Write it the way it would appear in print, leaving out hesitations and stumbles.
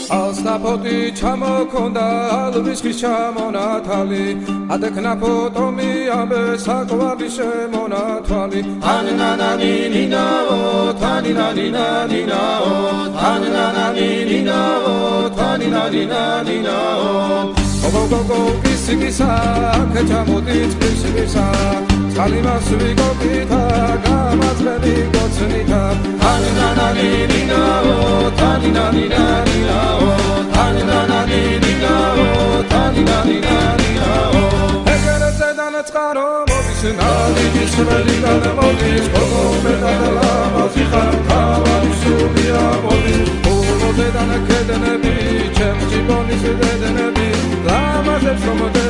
ალსაფოთი ჩამოქონდა ალვისის ჩამონათალი ადექნა ფოტომი ამბე საკვარი შემონათვალი თანინანანინინაო თანინანინანინაო თანინანანინინაო თანინანინანინაო გოგოგოგო კისიკისა ქეჩამოდით კისიკისა წყალიმას ვიგობითა გამაძლები გოცნითა თანინანანინინაო თანინანინანინაო თანინანანინინაო თანინანინანინაო ეგერზე დანაწყარო მოდის ნალიკის ველიდან მოდის გოგომედან ლამაზი ხარ თავარი სულია მოდის ულოდედან ქედნები ჩემ ჯიბონის დედნები ლამაზებს მომდე